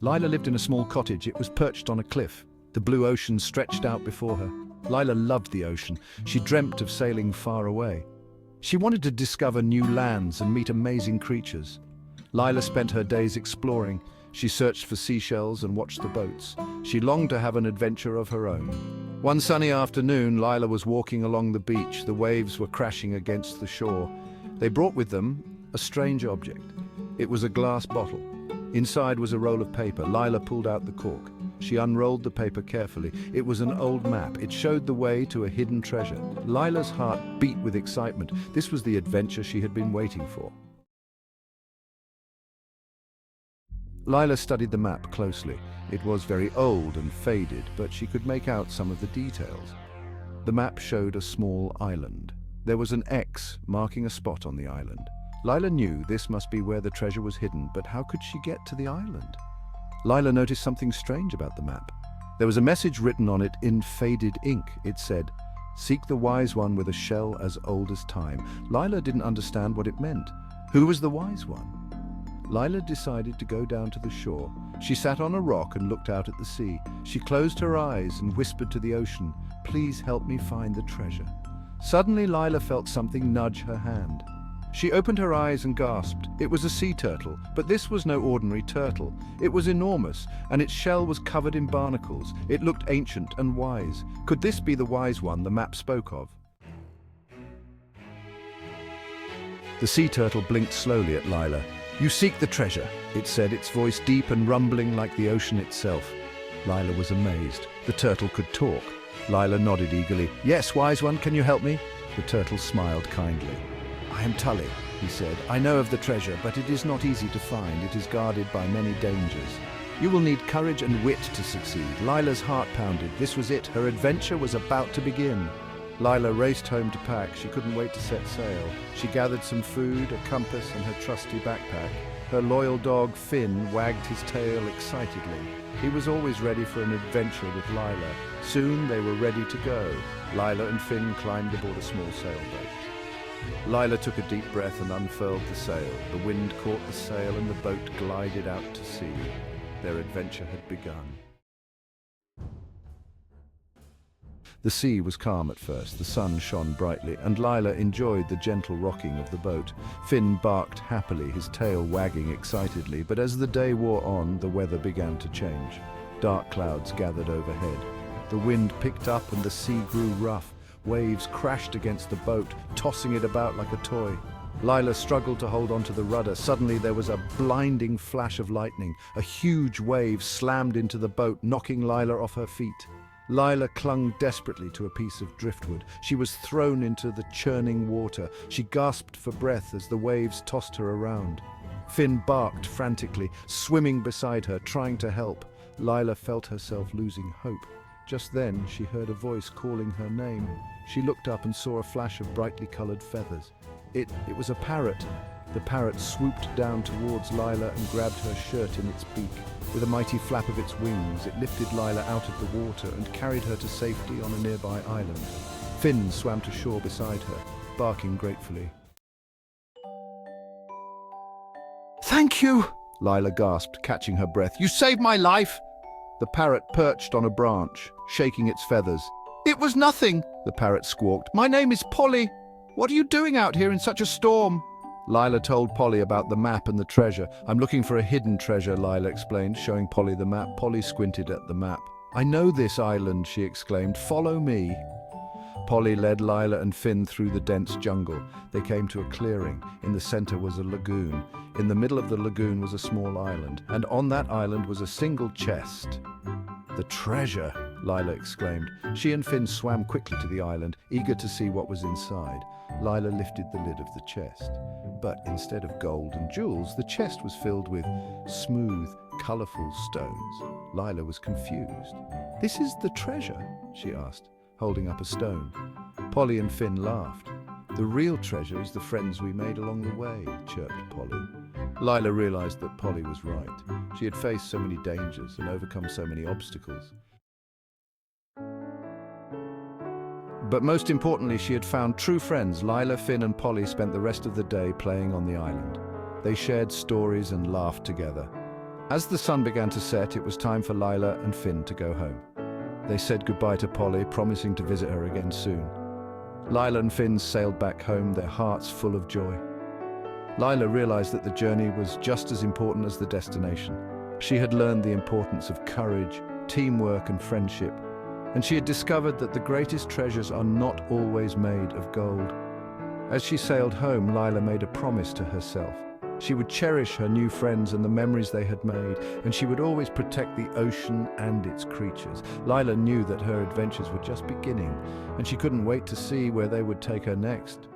Lila lived in a small cottage. It was perched on a cliff. The blue ocean stretched out before her. Lila loved the ocean. She dreamt of sailing far away. She wanted to discover new lands and meet amazing creatures. Lila spent her days exploring. She searched for seashells and watched the boats. She longed to have an adventure of her own. One sunny afternoon, Lila was walking along the beach. The waves were crashing against the shore. They brought with them a strange object. It was a glass bottle. Inside was a roll of paper. Lila pulled out the cork. She unrolled the paper carefully. It was an old map. It showed the way to a hidden treasure. Lila's heart beat with excitement. This was the adventure she had been waiting for. Lila studied the map closely. It was very old and faded, but she could make out some of the details. The map showed a small island. There was an X marking a spot on the island. Lila knew this must be where the treasure was hidden, but how could she get to the island? Lila noticed something strange about the map. There was a message written on it in faded ink. It said, "Seek the wise one with a shell as old as time." Lila didn't understand what it meant. Who was the wise one? Lila decided to go down to the shore. She sat on a rock and looked out at the sea. She closed her eyes and whispered to the ocean, "Please help me find the treasure." Suddenly, Lila felt something nudge her hand. She opened her eyes and gasped. It was a sea turtle, but this was no ordinary turtle. It was enormous, and its shell was covered in barnacles. It looked ancient and wise. Could this be the wise one the map spoke of? The sea turtle blinked slowly at Lila. "You seek the treasure," it said, its voice deep and rumbling like the ocean itself. Lila was amazed. The turtle could talk. Lila nodded eagerly. "Yes, wise one, can you help me?" The turtle smiled kindly. "I am Tully," he said. "I know of the treasure, but it is not easy to find. It is guarded by many dangers. You will need courage and wit to succeed." Lila's heart pounded. This was it. Her adventure was about to begin. Lila raced home to pack. She couldn't wait to set sail. She gathered some food, a compass, and her trusty backpack. Her loyal dog, Finn, wagged his tail excitedly. He was always ready for an adventure with Lila. Soon they were ready to go. Lila and Finn climbed aboard a small sailboat. Lila took a deep breath and unfurled the sail. The wind caught the sail and the boat glided out to sea. Their adventure had begun. The sea was calm at first, the sun shone brightly, and Lila enjoyed the gentle rocking of the boat. Finn barked happily, his tail wagging excitedly, but as the day wore on, the weather began to change. Dark clouds gathered overhead. The wind picked up and the sea grew rough. Waves crashed against the boat, tossing it about like a toy. Lila struggled to hold onto the rudder. Suddenly there was a blinding flash of lightning. A huge wave slammed into the boat, knocking Lila off her feet. Lila clung desperately to a piece of driftwood. She was thrown into the churning water. She gasped for breath as the waves tossed her around. Finn barked frantically, swimming beside her, trying to help. Lila felt herself losing hope. Just then, she heard a voice calling her name. She looked up and saw a flash of brightly colored feathers. It was a parrot. The parrot swooped down towards Lila and grabbed her shirt in its beak. With a mighty flap of its wings, it lifted Lila out of the water and carried her to safety on a nearby island. Finn swam to shore beside her, barking gratefully. "Thank you," Lila gasped, catching her breath. "You saved my life." The parrot perched on a branch, shaking its feathers. "It was nothing," the parrot squawked. "My name is Polly. What are you doing out here in such a storm?" Lila told Polly about the map and the treasure. "I'm looking for a hidden treasure," Lila explained, showing Polly the map. Polly squinted at the map. "I know this island," she exclaimed. "Follow me." Polly led Lila and Finn through the dense jungle. They came to a clearing. In the center was a lagoon. In the middle of the lagoon was a small island, and on that island was a single chest. "The treasure!" Lila exclaimed. She and Finn swam quickly to the island, eager to see what was inside. Lila lifted the lid of the chest. But instead of gold and jewels, the chest was filled with smooth, colorful stones. Lila was confused. "This is the treasure?" she asked, holding up a stone. Polly and Finn laughed. "The real treasure is the friends we made along the way," chirped Polly. Lila realized that Polly was right. She had faced so many dangers and overcome so many obstacles. But most importantly, she had found true friends. Lila, Finn, and Polly spent the rest of the day playing on the island. They shared stories and laughed together. As the sun began to set, it was time for Lila and Finn to go home. They said goodbye to Polly, promising to visit her again soon. Lila and Finn sailed back home, their hearts full of joy. Lila realized that the journey was just as important as the destination. She had learned the importance of courage, teamwork, and friendship, and she had discovered that the greatest treasures are not always made of gold. As she sailed home, Lila made a promise to herself. She would cherish her new friends and the memories they had made, and she would always protect the ocean and its creatures. Lila knew that her adventures were just beginning, and she couldn't wait to see where they would take her next.